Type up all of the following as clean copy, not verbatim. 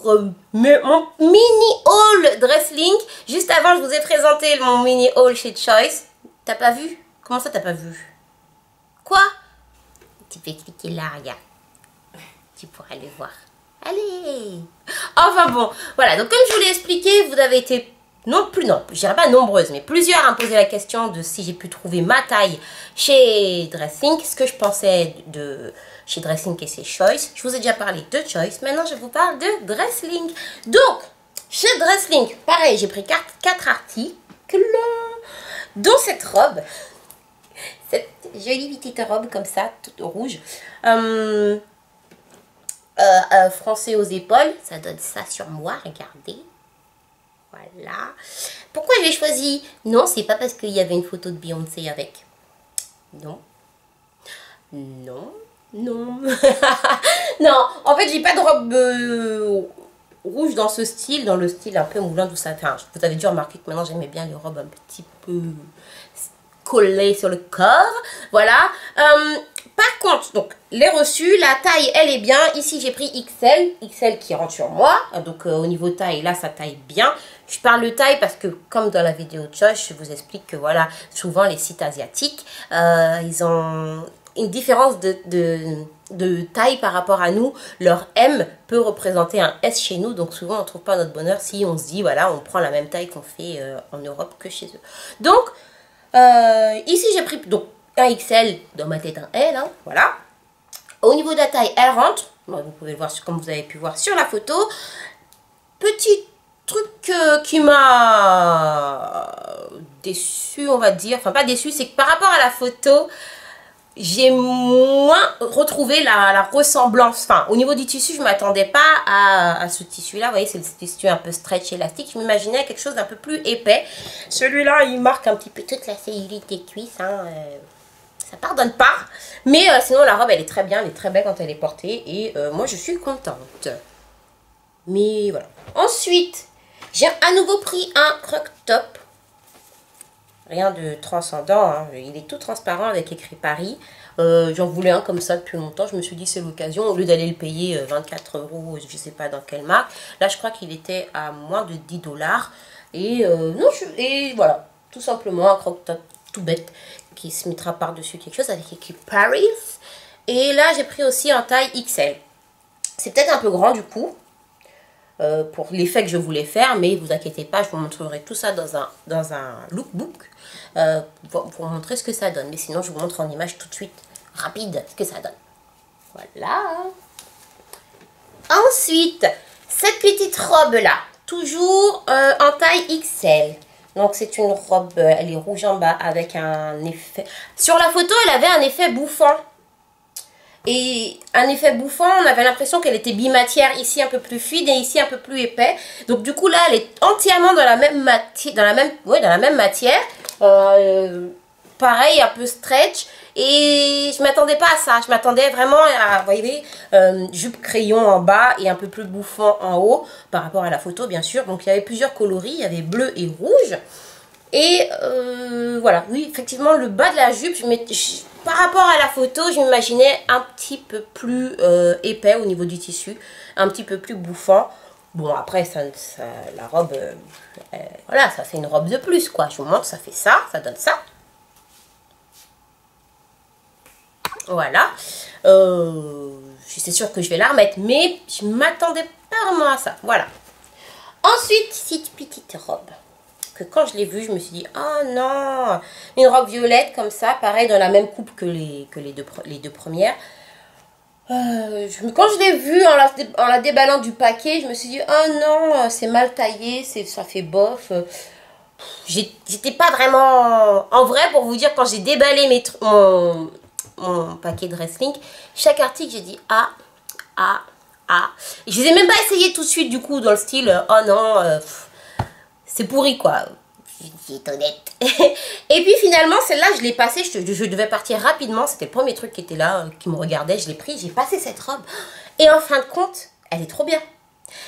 pour mon mini haul Dresslink. Juste avant, je vous ai présenté mon mini haul chez Choice. T'as pas vu? Comment ça, t'as pas vu? Quoi? Tu peux cliquer là, regarde. Tu pourras le voir. Allez! Enfin bon, voilà. Donc, comme je vous l'ai expliqué, vous avez été je dirais pas nombreuses, mais plusieurs à me poser la question de si j'ai pu trouver ma taille chez Dresslink, ce que je pensais de chez Dresslink et chez Choice. Je vous ai déjà parlé de Choice, maintenant je vous parle de Dresslink. Donc, chez Dresslink, pareil, j'ai pris 4 articles, dont cette robe, cette jolie petite robe comme ça, toute rouge, français aux épaules, ça donne ça sur moi, regardez. Voilà. Pourquoi j'ai choisi? Non, c'est pas parce qu'il y avait une photo de Beyoncé avec. Non. Non. Non. Non, en fait, j'ai pas de robe rouge dans ce style, dans le style un peu moulin, tout ça. Enfin, vous avez dû remarquer que maintenant, j'aimais bien les robes un petit peu collées sur le corps. Voilà. Par contre, donc, les reçus, la taille, elle est bien. Ici, j'ai pris XL. XL qui rentre sur moi. Donc, au niveau taille, là, ça taille bien. Je parle de taille parce que, comme dans la vidéo de Choice, je vous explique que, voilà, souvent, les sites asiatiques, ils ont une différence de taille par rapport à nous. Leur M peut représenter un S chez nous. Donc, souvent, on ne trouve pas notre bonheur si on se dit, voilà, on prend la même taille qu'on fait en Europe que chez eux. Donc, ici, j'ai pris donc un XL, dans ma tête un L, hein, voilà. Au niveau de la taille, elle rentre. Bon, vous pouvez le voir comme vous avez pu voir sur la photo. Petit truc qui m'a déçu, on va dire. Enfin, pas déçu, c'est que par rapport à la photo, j'ai moins retrouvé la ressemblance. Enfin, au niveau du tissu, je ne m'attendais pas à ce tissu-là. Vous voyez, c'est le tissu un peu stretch élastique. Je m'imaginais quelque chose d'un peu plus épais. Celui-là, il marque un petit peu toute la cellulite des cuisses, hein, ça pardonne pas, mais sinon la robe elle est très bien, elle est très belle quand elle est portée et moi je suis contente. Mais voilà. Ensuite, j'ai à nouveau pris un croc top. Rien de transcendant, hein. Il est tout transparent avec écrit Paris. J'en voulais un comme ça depuis longtemps. Je me suis dit c'est l'occasion. Au lieu d'aller le payer 24 €, je sais pas dans quelle marque. Là je crois qu'il était à moins de 10 $. Et et voilà, tout simplement un croc top tout bête qui se mettra par-dessus quelque chose avec écrit Paris. Et là, j'ai pris aussi en taille XL. C'est peut-être un peu grand du coup, pour l'effet que je voulais faire, mais vous inquiétez pas, je vous montrerai tout ça dans un lookbook, pour vous montrer ce que ça donne. Mais sinon, je vous montre en image tout de suite, rapide, ce que ça donne. Voilà. Ensuite, cette petite robe-là, toujours en taille XL. Donc, c'est une robe, elle est rouge en bas avec un effet... Sur la photo, elle avait un effet bouffant. Et un effet bouffant, on avait l'impression qu'elle était bimatière. Ici, un peu plus fluide et ici, un peu plus épais. Donc, du coup, là, elle est entièrement dans la même matière. Pareil, un peu stretch. Et je m'attendais pas à ça. Je m'attendais vraiment à, vous voyez, jupe crayon en bas et un peu plus bouffant en haut par rapport à la photo, bien sûr. Donc, il y avait plusieurs coloris. Il y avait bleu et rouge. Et voilà, oui, effectivement, le bas de la jupe, par rapport à la photo, je m'imaginais un petit peu plus épais au niveau du tissu. Un petit peu plus bouffant. Bon, après, la robe, voilà, ça fait une robe de plus, quoi. Je vous montre, ça fait ça, ça donne ça. Voilà. Je suis sûre que je vais la remettre, mais je ne m'attendais pas vraiment à ça. Voilà. Ensuite, cette petite robe, que quand je l'ai vue, je me suis dit, oh non, une robe violette comme ça, pareil, dans la même coupe que les deux premières. Quand je l'ai vue en la déballant du paquet, je me suis dit, oh non, c'est mal taillé, ça fait bof. J'étais pas vraiment... En vrai, pour vous dire, quand j'ai déballé mon paquet de Dresslink, chaque article, j'ai dit, ah. Et je les ai même pas essayé tout de suite, du coup, dans le style, oh non, c'est pourri, quoi. J'ai honnête. Et puis finalement, celle-là, je l'ai passée. Je devais partir rapidement. C'était le premier truc qui était là, qui me regardait. Je l'ai pris, j'ai passé cette robe. Et en fin de compte, elle est trop bien.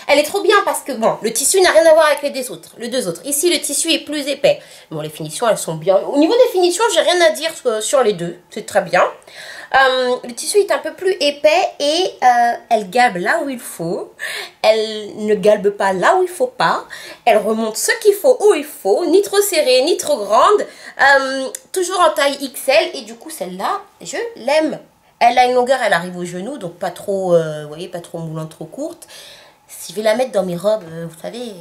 Elle est trop bien parce que, bon, le tissu n'a rien à voir avec les deux autres. Ici, le tissu est plus épais. Bon, les finitions, elles sont bien. Au niveau des finitions, j'ai rien à dire sur les deux. C'est très bien. Le tissu est un peu plus épais et elle galbe là où il faut. Elle ne galbe pas là où il faut pas. Elle remonte ce qu'il faut où il faut. Ni trop serrée, ni trop grande. Toujours en taille XL. Et du coup, celle-là, je l'aime. Elle a une longueur, elle arrive au genou. Donc pas trop, vous voyez, pas trop moulante, trop courte. Si je vais la mettre dans mes robes, vous savez,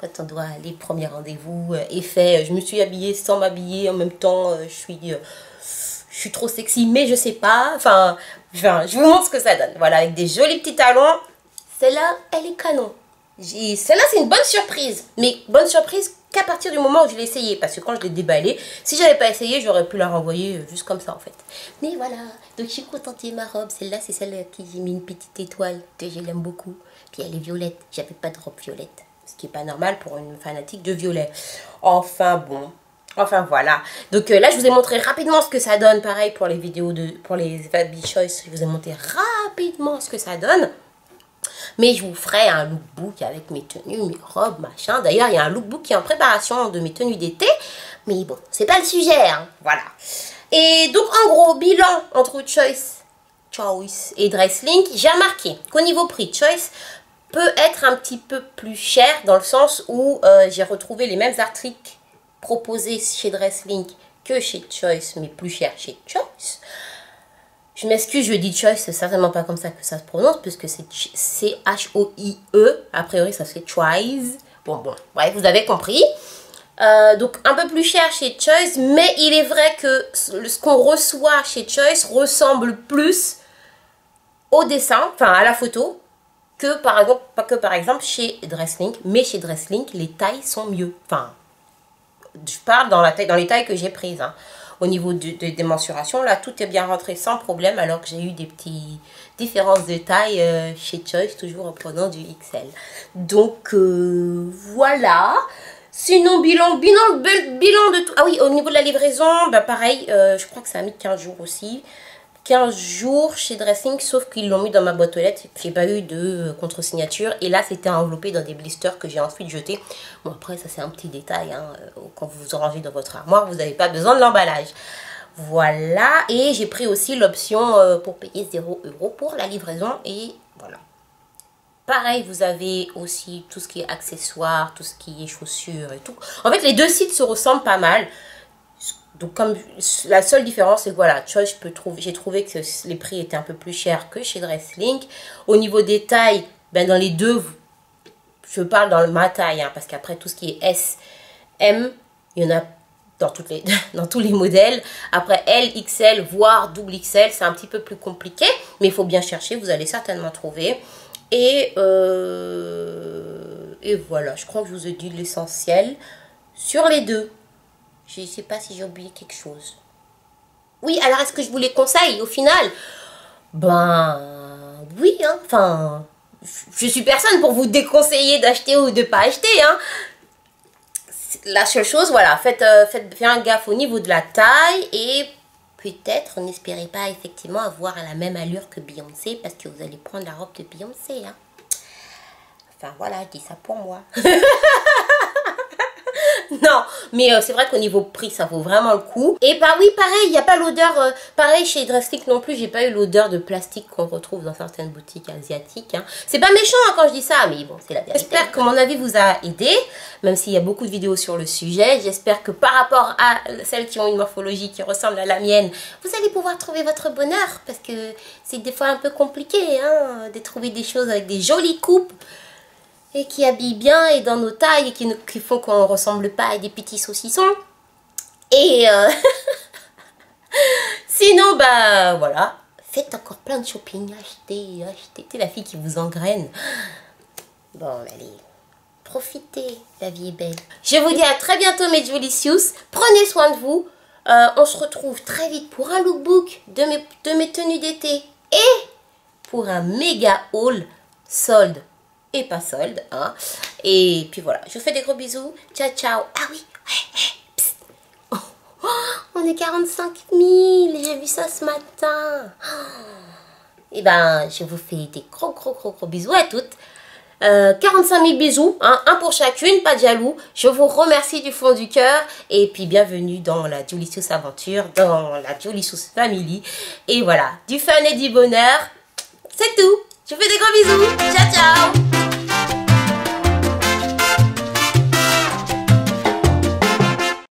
quand on doit aller, premier rendez-vous est fait. Je me suis habillée sans m'habiller. En même temps, je suis trop sexy, mais je sais pas. Enfin, je vous montre ce que ça donne. Voilà, avec des jolis petits talons. Celle-là, elle est canon. Celle-là, c'est une bonne surprise. Mais bonne surprise qu'à partir du moment où je l'ai essayé. Parce que quand je l'ai déballée, si j'avais pas essayé, j'aurais pu la renvoyer juste comme ça, en fait. Mais voilà, donc je suis contente de ma robe. Celle-là, c'est celle qui j'ai mis une petite étoile. Que je l'aime beaucoup. Puis elle est violette. J'avais pas de robe violette. Ce qui est pas normal pour une fanatique de violet. Enfin, bon. Enfin voilà, donc là je vous ai montré rapidement ce que ça donne, pareil pour les vidéos pour les Baby Choice, je vous ai montré rapidement ce que ça donne. Mais je vous ferai un lookbook avec mes tenues, mes robes, machin. D'ailleurs il y a un lookbook qui est en préparation de mes tenues d'été, mais bon, c'est pas le sujet, hein, voilà. Et donc en gros, bilan entre Choice et Dresslink, j'ai remarqué qu'au niveau prix, Choice peut être un petit peu plus cher dans le sens où j'ai retrouvé les mêmes articles proposé chez Dresslink que chez Choice, mais plus cher chez Choice. Je m'excuse, je dis Choice, c'est certainement pas comme ça que ça se prononce, puisque c'est C-H-O-I-E. A priori, ça fait Choice. Bon, bref, vous avez compris. Donc, un peu plus cher chez Choice, mais il est vrai que ce qu'on reçoit chez Choice ressemble plus au dessin, enfin à la photo, que par exemple chez Dresslink. Mais chez Dresslink, les tailles sont mieux. Enfin, je parle dans les tailles que j'ai prises. Hein. Au niveau des mensurations, là, tout est bien rentré sans problème, alors que j'ai eu des petites différences de taille chez Choice, toujours en prenant du XL. Donc, voilà. Sinon, bilan de tout. Ah oui, au niveau de la livraison, bah pareil, je crois que ça a mis 15 jours aussi. 15 jours chez Dresslink, sauf qu'ils l'ont mis dans ma boîte aux lettres. J'ai pas eu de contre-signature. Et là, c'était enveloppé dans des blisters que j'ai ensuite jetés. Bon, après, ça, c'est un petit détail. Hein. Quand vous vous rangez dans votre armoire, vous n'avez pas besoin de l'emballage. Voilà. Et j'ai pris aussi l'option pour payer 0 € pour la livraison. Et voilà. Pareil, vous avez aussi tout ce qui est accessoires, tout ce qui est chaussures et tout. En fait, les deux sites se ressemblent pas mal. Donc, comme la seule différence, c'est que voilà, Choice, j'ai trouvé que les prix étaient un peu plus chers que chez Dresslink. Au niveau des tailles, ben dans les deux, je parle dans ma taille, hein, parce qu'après, tout ce qui est S, M, il y en a dans tous les modèles. Après, L, XL, voire double XL, c'est un petit peu plus compliqué. Mais il faut bien chercher, vous allez certainement trouver. Et voilà, je crois que je vous ai dit l'essentiel sur les deux. Je ne sais pas si j'ai oublié quelque chose. Oui, alors est-ce que je vous les conseille au final? Ben, oui, hein, enfin, je suis personne pour vous déconseiller d'acheter ou de ne pas acheter, hein. La seule chose, voilà, faites bien gaffe au niveau de la taille et peut-être n'espérez pas effectivement avoir la même allure que Beyoncé parce que vous allez prendre la robe de Beyoncé, hein. Enfin, voilà, je dis ça pour moi. Non, mais c'est vrai qu'au niveau prix, ça vaut vraiment le coup. Et bah oui, pareil, il n'y a pas l'odeur, pareil chez Dresslink non plus, j'ai pas eu l'odeur de plastique qu'on retrouve dans certaines boutiques asiatiques. Hein. C'est pas méchant hein, quand je dis ça, mais bon, c'est la vérité. J'espère que mon avis vous a aidé, même s'il y a beaucoup de vidéos sur le sujet. J'espère que par rapport à celles qui ont une morphologie qui ressemble à la mienne, vous allez pouvoir trouver votre bonheur, parce que c'est des fois un peu compliqué hein, de trouver des choses avec des jolies coupes. Et qui habillent bien et dans nos tailles et qui font qu'on ne ressemble pas à des petits saucissons. Et sinon, bah voilà, faites encore plein de shopping, achetez. T'es la fille qui vous engraine. Bon, allez, profitez, la vie est belle. Je vous dis à très bientôt mes Jolicious, prenez soin de vous. On se retrouve très vite pour un lookbook de mes tenues d'été et pour un méga haul solde. Et pas solde, hein. Et puis voilà, je vous fais des gros bisous. Ciao, ciao. Ah oui, psst. Oh, on est 45 000, j'ai vu ça ce matin. Et ben, je vous fais des gros bisous à toutes. 45 000 bisous, hein, un pour chacune, pas de jaloux. Je vous remercie du fond du cœur. Et puis bienvenue dans la Jolicious Aventure, dans la Jolicious Family. Et voilà, du fun et du bonheur. C'est tout. Je vous fais des gros bisous. Ciao.